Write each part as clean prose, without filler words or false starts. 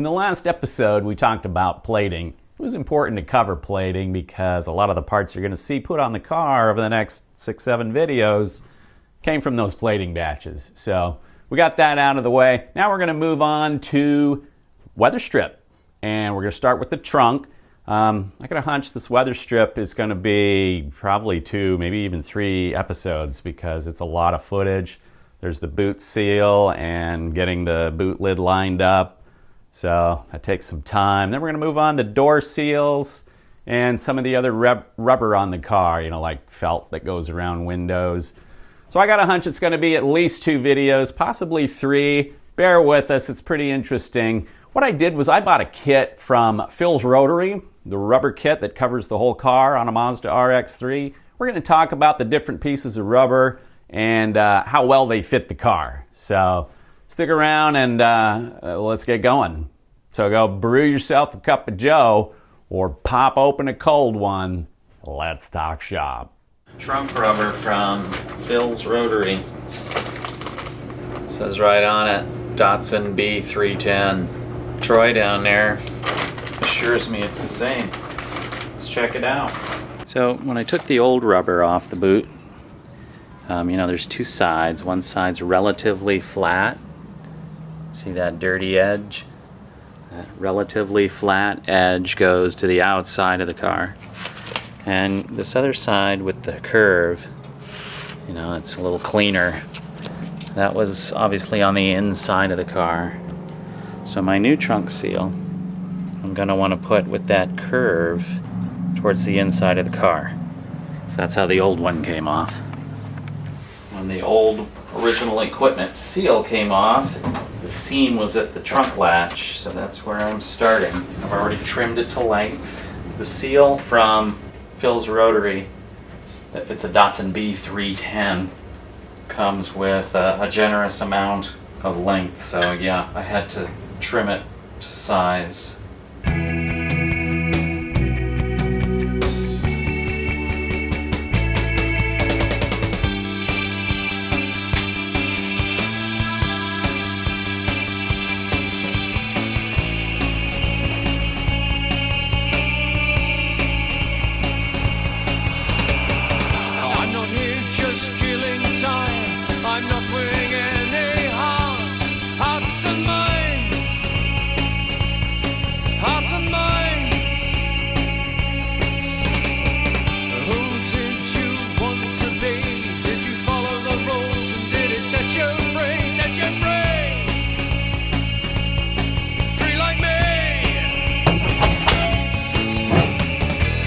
In the last episode, we talked about plating. It was important to cover plating because a lot of the parts you're going to see put on the car over the next 6-7 videos came from those plating batches. So we got that out of the way. Now we're going to move on to Weatherstrip, and we're going to start with the trunk. I got a hunch this Weatherstrip is going to be probably 2, maybe even 3 episodes because it's a lot of footage. There's the boot seal and getting the boot lid lined up. So that takes some time. Then we're going to move on to door seals and some of the other rubber on the car, like felt that goes around windows. So I got a hunch it's going to be at least 2 videos, possibly 3. Bear with us, it's pretty interesting. What I did was I bought a kit from Phil's Rotary, the rubber kit that covers the whole car on a Mazda RX3. We're going to talk about the different pieces of rubber and how well they fit the car. So stick around and let's get going. So go brew yourself a cup of joe or pop open a cold one. Let's talk shop. Trunk rubber from Phil's Rotary. Says right on it, Datsun B310. Troy down there assures me it's the same. Let's check it out. So when I took the old rubber off the boot, there's 2 sides. One side's relatively flat. See that dirty edge? That relatively flat edge goes to the outside of the car. And this other side with the curve, it's a little cleaner. That was obviously on the inside of the car. So my new trunk seal, I'm going to want to put with that curve towards the inside of the car. So that's how the old one came off. When the old original equipment seal came off, the seam was at the trunk latch, so that's where I'm starting. I've already trimmed it to length. The seal from Phil's Rotary that fits a Datsun B310 comes with a generous amount of length, so yeah, I had to trim it to size. I'm not winning any hearts and minds, hearts and minds. Who did you want to be? Did you follow the rules and did it set you free? Set you free, free like me.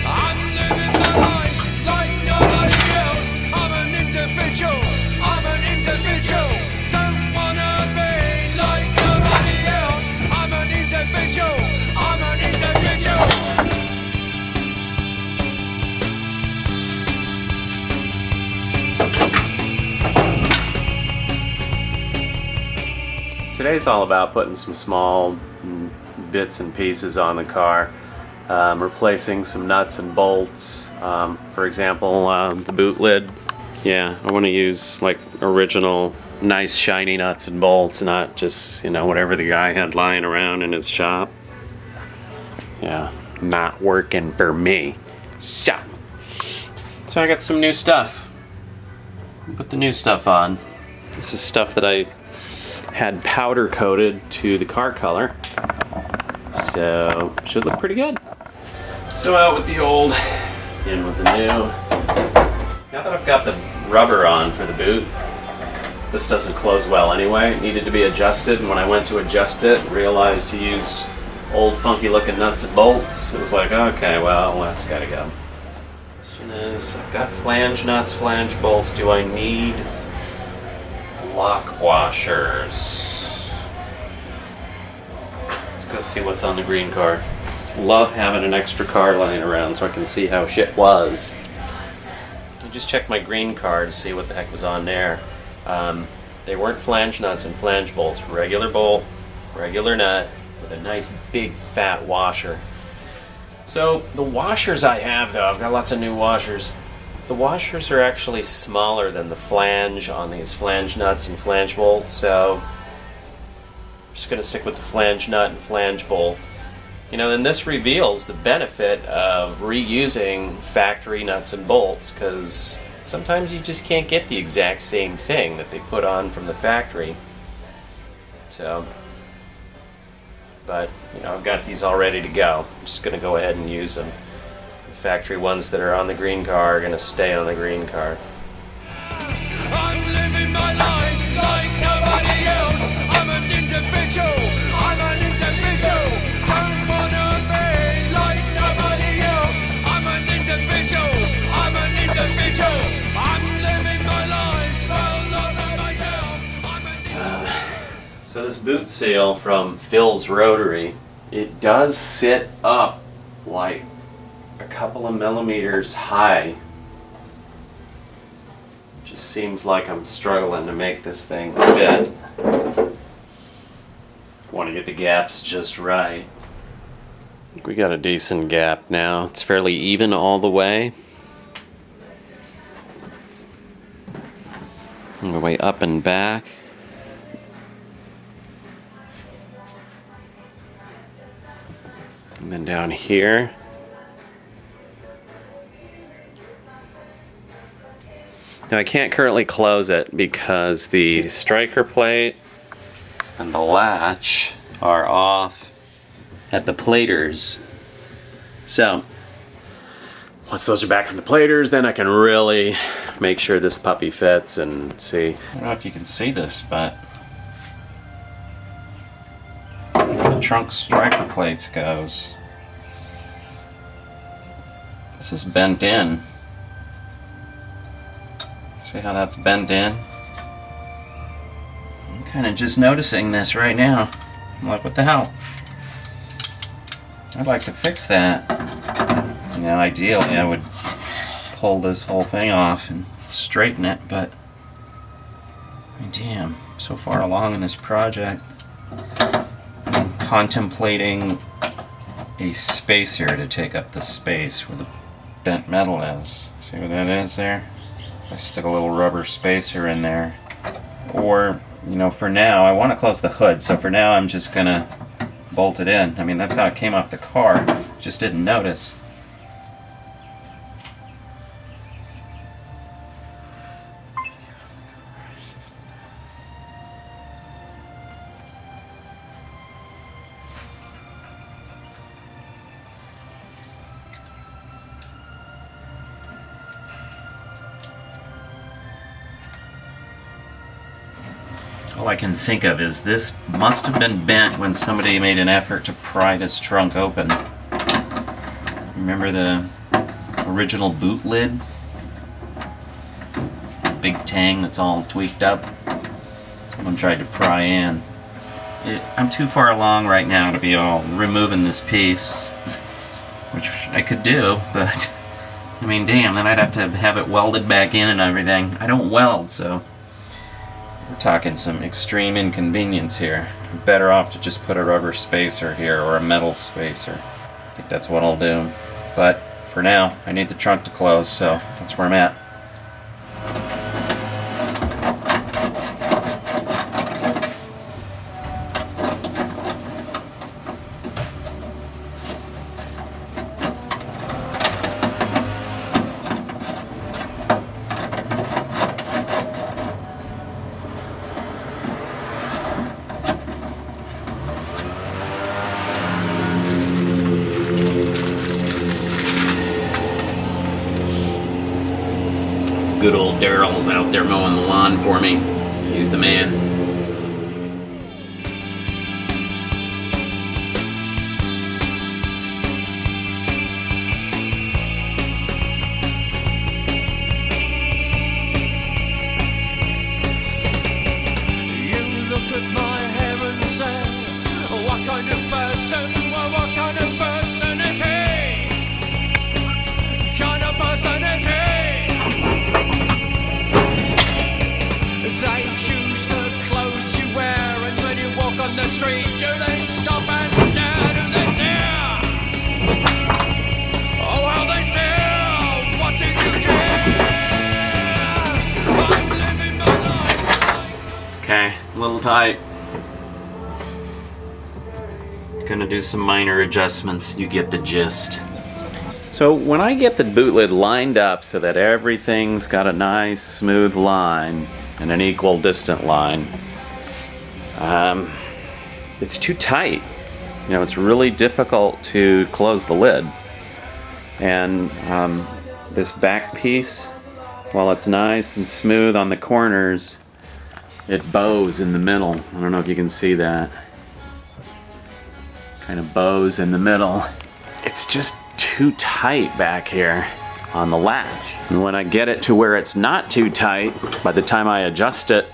I'm living my life like nobody else. I'm an individual. Don't wanna be like nobody else. I'm an individual. I'm an individual. Today's all about putting some small bits and pieces on the car, replacing some nuts and bolts. For example, the boot lid. Yeah, I want to use like original, nice shiny nuts and bolts, not just, whatever the guy had lying around in his shop. Yeah, not working for me. So I got some new stuff. Put the new stuff on. This is stuff that I had powder coated to the car color. So, should look pretty good. So out with the old, in with the new. Now that I've got the rubber on for the boot, this doesn't close well anyway. It needed to be adjusted, and when I went to adjust it, realized he used old funky looking nuts and bolts. It was like, okay, well, that's gotta go. Question is, I've got flange nuts, flange bolts. Do I need lock washers? Let's go see what's on the green card. Love having an extra card lying around so I can see how shit was. I just checked my green card to see what the heck was on there. They weren't flange nuts and flange bolts. Regular bolt, regular nut, with a nice big fat washer. So the washers I have, though, I've got lots of new washers. The washers are actually smaller than the flange on these flange nuts and flange bolts, so just going to stick with the flange nut and flange bolt. You know, and this reveals the benefit of reusing factory nuts and bolts, because sometimes you just can't get the exact same thing that they put on from the factory. So, but, you know, I've got these all ready to go. I'm just going to go ahead and use them. The factory ones that are on the green car are going to stay on the green car. I'm living my life like nobody else. I'm an individual. I'm an individual. Don't wanna be like nobody else. I'm an individual. I'm an individual. I'm living my life all over myself. I'm an individual. So this boot seal from Phil's Rotary, it does sit up like a couple of millimeters high. Just seems like I'm struggling to make this thing fit. Want to get the gaps just right. I think we got a decent gap now. It's fairly even all the way. All the way up and back. And then down here. Now I can't currently close it because the striker plate and the latch are off at the platers. So once those are back from the platers, then I can really make sure this puppy fits and see. I don't know if you can see this, but the trunk striker plates goes. This is bent in. See how that's bent in? I'm kind of just noticing this right now. I'm like, what the hell? I'd like to fix that. You know, ideally I would pull this whole thing off and straighten it, but I mean, damn, so far along in this project, I'm contemplating a spacer to take up the space where the bent metal is. See what that is there? I stick a little rubber spacer in there. Or, you know, for now, I want to close the hood, so for now I'm just going to bolt it in. I mean, that's how it came off the car. Just didn't notice. All I can think of is this must have been bent when somebody made an effort to pry this trunk open. Remember the original boot lid? Big tang that's all tweaked up. Someone tried to pry in. I'm too far along right now to be all removing this piece, which I could do, but I mean, damn, then I'd have to have it welded back in and everything. I don't weld, so we're talking some extreme inconvenience here. I'm better off to just put a rubber spacer here or a metal spacer. I think that's what I'll do. But for now, I need the trunk to close, so that's where I'm at. Good old Daryl's out there mowing the lawn for me. He's the man. You look at my hair and say, what kind of person, well, what kind of person is he? Kind of person is he? They choose the clothes you wear, and when you walk on the street, do they stop and stare? Do they stare? Oh, how they stare! What do you care? I'm living my life. Okay, a little tight. Gonna do some minor adjustments. You get the gist. So when I get the boot lid lined up so that everything's got a nice smooth line and an equal distant line, it's too tight. You know, it's really difficult to close the lid. And this back piece, while it's nice and smooth on the corners, it bows in the middle. I don't know if you can see that. Kind of bows in the middle. It's just too tight back here on the latch. And when I get it to where it's not too tight, by the time I adjust it,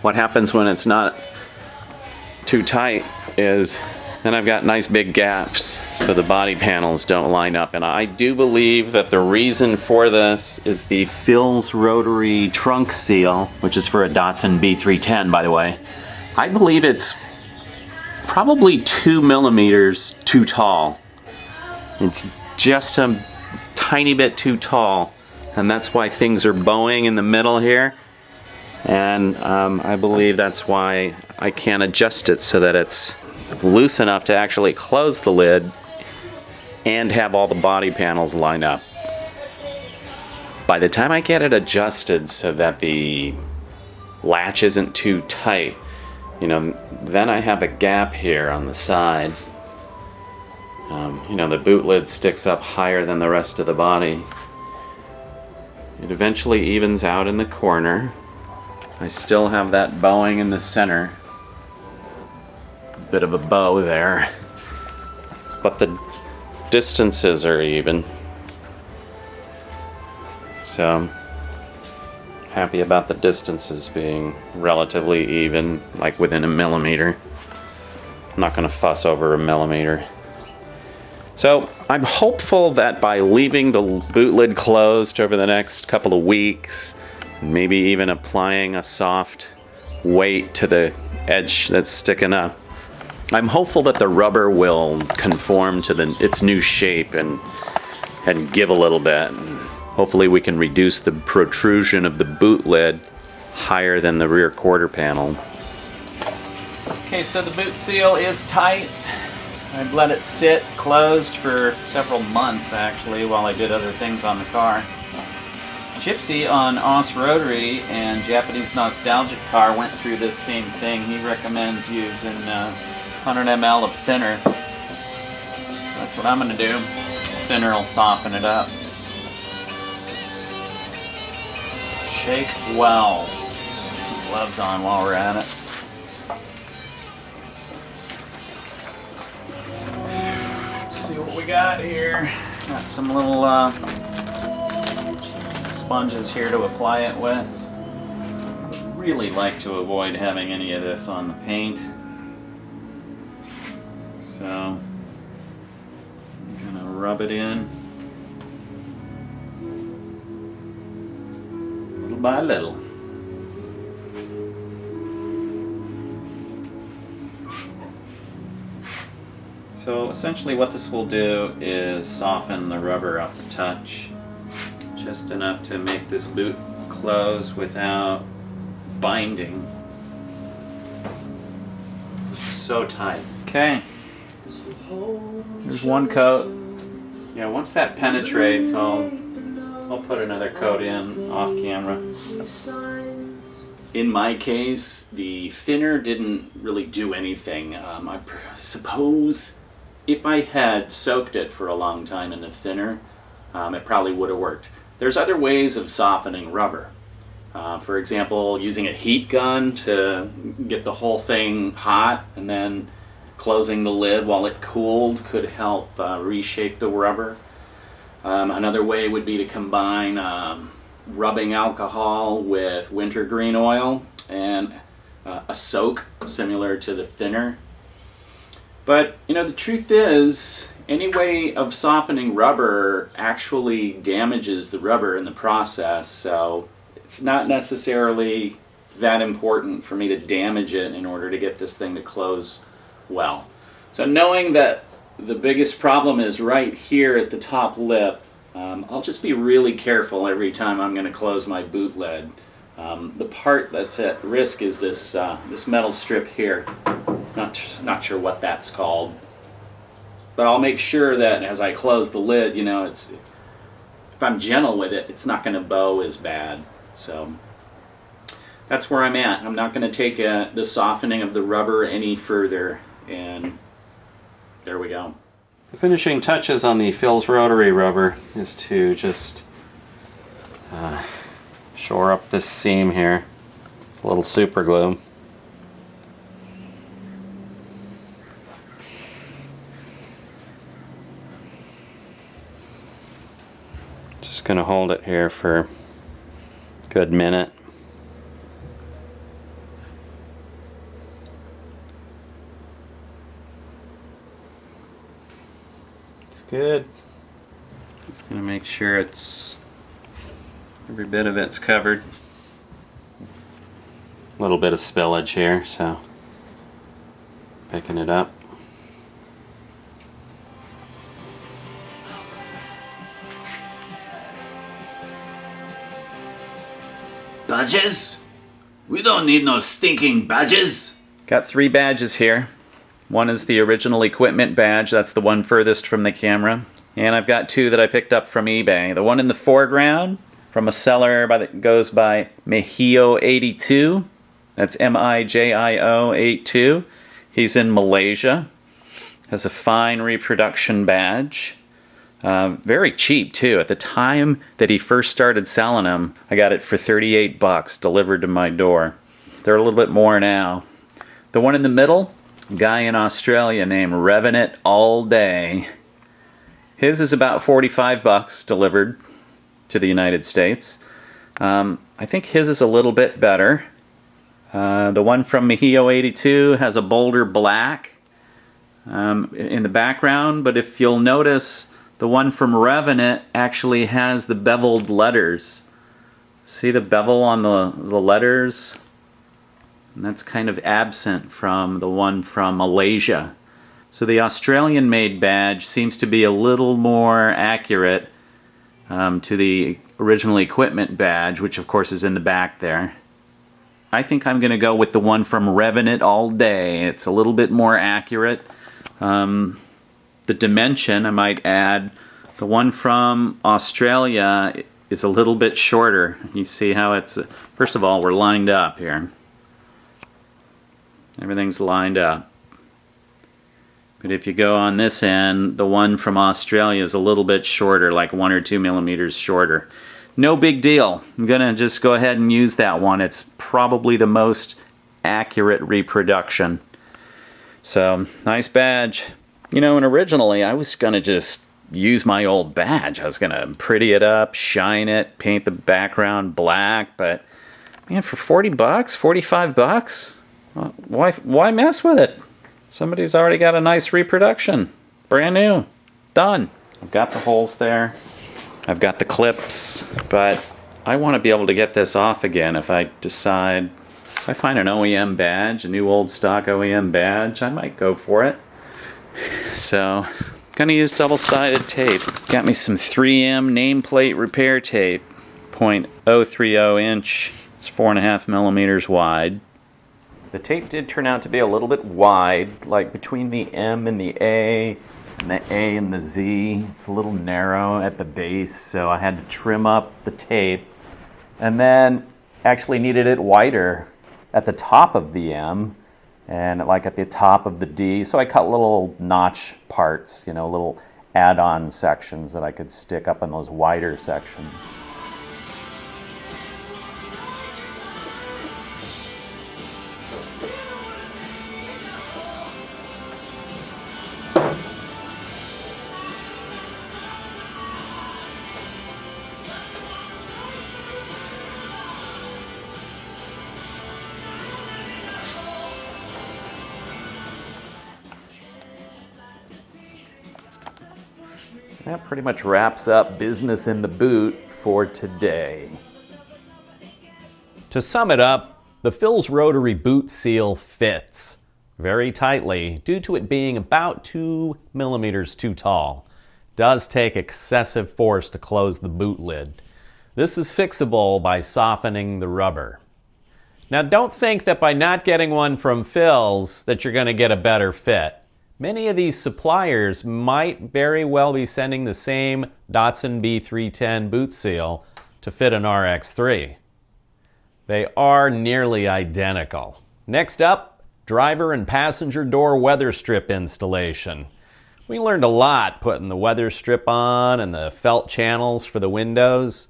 what happens when it's not too tight is then I've got nice big gaps so the body panels don't line up. And I do believe that the reason for this is the Phil's Rotary trunk seal, which is for a Datsun B310, by the way. I believe it's probably 2 millimeters too tall. It's just a tiny bit too tall, and that's why things are bowing in the middle here. And I believe that's why I can't adjust it so that it's loose enough to actually close the lid and have all the body panels line up. By the time I get it adjusted so that the latch isn't too tight, you know, then I have a gap here on the side. You know, the boot lid sticks up higher than the rest of the body. It eventually evens out in the corner. I still have that bowing in the center. Bit of a bow there. But the distances are even. So I'm happy about the distances being relatively even, like within a millimeter. I'm not going to fuss over a millimeter. So I'm hopeful that by leaving the boot lid closed over the next couple of weeks, maybe even applying a soft weight to the edge that's sticking up, I'm hopeful that the rubber will conform to its new shape and give a little bit. And hopefully we can reduce the protrusion of the boot lid higher than the rear quarter panel. Okay, so the boot seal is tight. I've let it sit closed for several months actually while I did other things on the car. Gypsy on Oss Rotary and Japanese Nostalgic Car went through this same thing. He recommends using 100 ml of thinner. That's what I'm going to do. Thinner will soften it up. Shake well. Put some gloves on while we're at it. See what we got here. Got some little sponges here to apply it with. Really like to avoid having any of this on the paint. So I'm gonna rub it in little by little. So essentially what this will do is soften the rubber up a touch, just enough to make this boot close without binding. It's so tight. Okay, there's one coat. Yeah, once that penetrates, I'll put another coat in off camera. In my case, the thinner didn't really do anything. I suppose if I had soaked it for a long time in the thinner, it probably would have worked. There's other ways of softening rubber. For example, using a heat gun to get the whole thing hot and then closing the lid while it cooled could help reshape the rubber. Another way would be to combine rubbing alcohol with wintergreen oil and a soak similar to the thinner. But, you know, the truth is, any way of softening rubber actually damages the rubber in the process, so it's not necessarily that important for me to damage it in order to get this thing to close well. So knowing that the biggest problem is right here at the top lip, I'll just be really careful every time I'm going to close my boot lid. The part that's at risk is this metal strip here. Not sure what that's called. But I'll make sure that as I close the lid, you know, if I'm gentle with it, it's not going to bow as bad. So that's where I'm at. I'm not going to take the softening of the rubber any further, and there we go. The finishing touches on the Phil's Rotary rubber is to just shore up this seam here. A little super glue. Just going to hold it here for a good minute. It's good. Just going to make sure every bit of it's covered. A little bit of spillage here, so picking it up. Badges? We don't need no stinking badges. Got 3 badges here. One is the original equipment badge. That's the one furthest from the camera. And I've got 2 that I picked up from eBay. The one in the foreground from a seller that goes by Mijio82. That's Mijio 82. He's in Malaysia. Has a fine reproduction badge. Very cheap too. At the time that he first started selling them, I got it for 38 bucks delivered to my door. They're a little bit more now. The one in the middle, a guy in Australia named Revving It All Day. His is about 45 bucks delivered to the United States. I think his is a little bit better. The one from Mijio 82 has a bolder black in the background, but if you'll notice, the one from Revving It actually has the beveled letters. See the bevel on the letters? And that's kind of absent from the one from Malaysia. So the Australian-made badge seems to be a little more accurate to the original equipment badge, which of course is in the back there. I think I'm going to go with the one from Revving It All Day. It's a little bit more accurate. The dimension, I might add, the one from Australia is a little bit shorter. You see how it's, first of all, we're lined up here. Everything's lined up. But if you go on this end, the one from Australia is a little bit shorter, like 1 or 2 millimeters shorter. No big deal. I'm going to just go ahead and use that one. It's probably the most accurate reproduction. So, nice badge. You know, and originally I was going to just use my old badge. I was going to pretty it up, shine it, paint the background black, but man, for 40 bucks, 45 bucks, why mess with it? Somebody's already got a nice reproduction. Brand new. Done. I've got the holes there. I've got the clips, but I want to be able to get this off again if I decide, if I find an OEM badge, a new old stock OEM badge, I might go for it. So, gonna use double-sided tape. Got me some 3M nameplate repair tape, 0.030 inch. It's 4.5 millimeters wide. The tape did turn out to be a little bit wide, like between the M and the A and the Z. It's a little narrow at the base, so I had to trim up the tape, and then actually needed it wider at the top of the M and like at the top of the D. So I cut little notch parts, you know, little add-on sections that I could stick up in those wider sections. That pretty much wraps up business in the boot for today. To sum it up, the Phil's Rotary boot seal fits very tightly due to it being about 2 millimeters too tall. Does take excessive force to close the boot lid. This is fixable by softening the rubber. Now don't think that by not getting one from Phil's that you're going to get a better fit. Many of these suppliers might very well be sending the same Datsun B310 boot seal to fit an RX3. They are nearly identical. Next up, driver and passenger door Weatherstrip installation. We learned a lot putting the Weatherstrip on and the felt channels for the windows.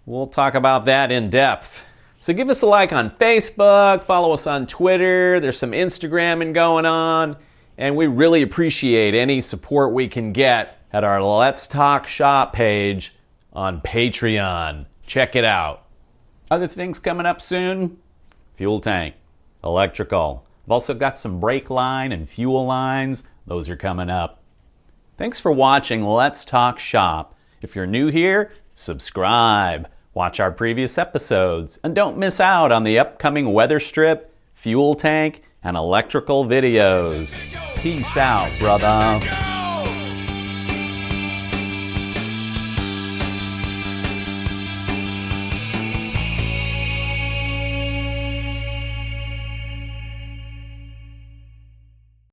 We'll talk about that in depth. So give us a like on Facebook, follow us on Twitter, there's some Instagramming going on, and we really appreciate any support we can get at our Let's Talk Shop page on Patreon. Check it out. Other things coming up soon? Fuel tank, electrical. I've also got some brake line and fuel lines. Those are coming up. Thanks for watching Let's Talk Shop. If you're new here, subscribe. Watch our previous episodes. And don't miss out on the upcoming Weatherstrip, fuel tank, and electrical videos. Peace out, brother.